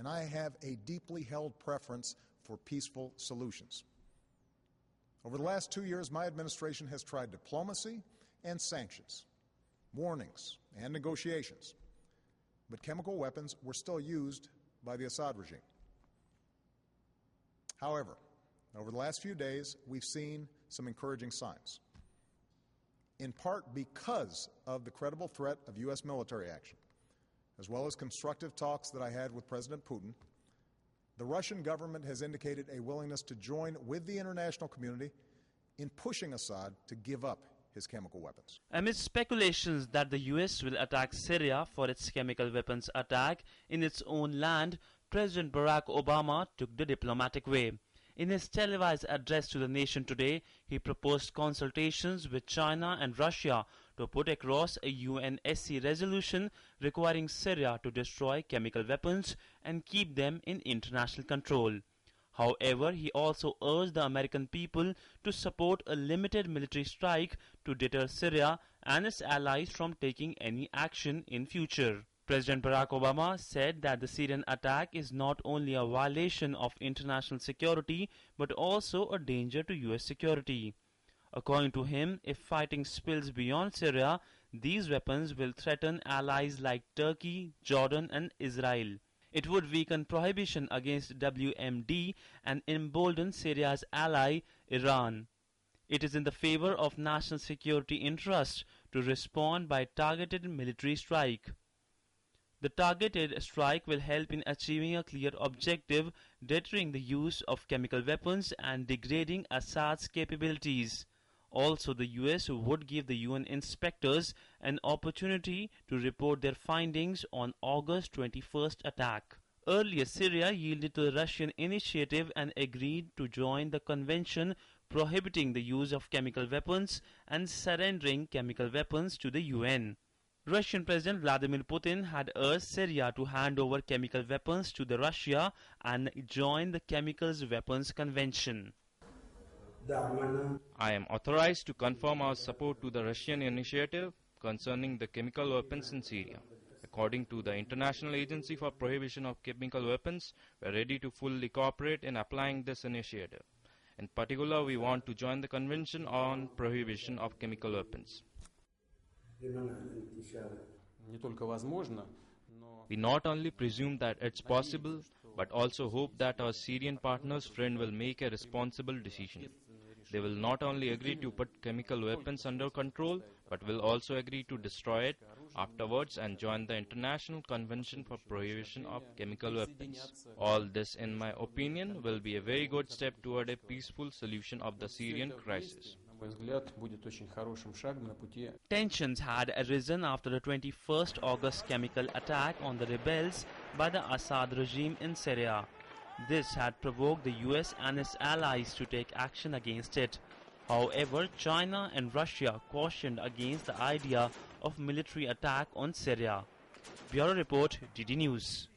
and I have a deeply held preference for peaceful solutions. Over the last 2 years, my administration has tried diplomacy and sanctions, warnings and negotiations, but chemical weapons were still used by the Assad regime. However, over the last few days, we've seen some encouraging signs, in part because of the credible threat of U.S. military action, as well as constructive talks that I had with President Putin. The Russian government has indicated a willingness to join with the international community in pushing Assad to give up his chemical weapons. Amid speculations that the U.S. will attack Syria for its chemical weapons attack in its own land, President Barack Obama took the diplomatic way. In his televised address to the nation today, he proposed consultations with China and Russia to put across a UNSC resolution requiring Syria to destroy chemical weapons and keep them in international control. However, he also urged the American people to support a limited military strike to deter Syria and its allies from taking any action in future. President Barack Obama said that the Syrian attack is not only a violation of international security but also a danger to U.S. security. According to him, if fighting spills beyond Syria, these weapons will threaten allies like Turkey, Jordan and Israel. It would weaken prohibition against WMD and embolden Syria's ally, Iran. It is in the favor of national security interests to respond by targeted military strike. The targeted strike will help in achieving a clear objective, deterring the use of chemical weapons and degrading Assad's capabilities. Also, the US would give the UN inspectors an opportunity to report their findings on August 21st attack. Earlier, Syria yielded to the Russian initiative and agreed to join the convention prohibiting the use of chemical weapons and surrendering chemical weapons to the UN. Russian President Vladimir Putin had urged Syria to hand over chemical weapons to Russia and join the Chemical Weapons Convention. I am authorized to confirm our support to the Russian initiative concerning the chemical weapons in Syria. According to the International Agency for Prohibition of Chemical Weapons, we are ready to fully cooperate in applying this initiative. In particular, we want to join the Convention on Prohibition of Chemical Weapons. We not only presume that it's possible, but also hope that our Syrian partners' friend will make a responsible decision. They will not only agree to put chemical weapons under control, but will also agree to destroy it afterwards and join the International Convention for Prohibition of Chemical Weapons. All this, in my opinion, will be a very good step toward a peaceful solution of the Syrian crisis. Tensions had arisen after the 21st August chemical attack on the rebels by the Assad regime in Syria. This had provoked the US and its allies to take action against it. However, China and Russia cautioned against the idea of military attack on Syria. Bureau Report, DD News.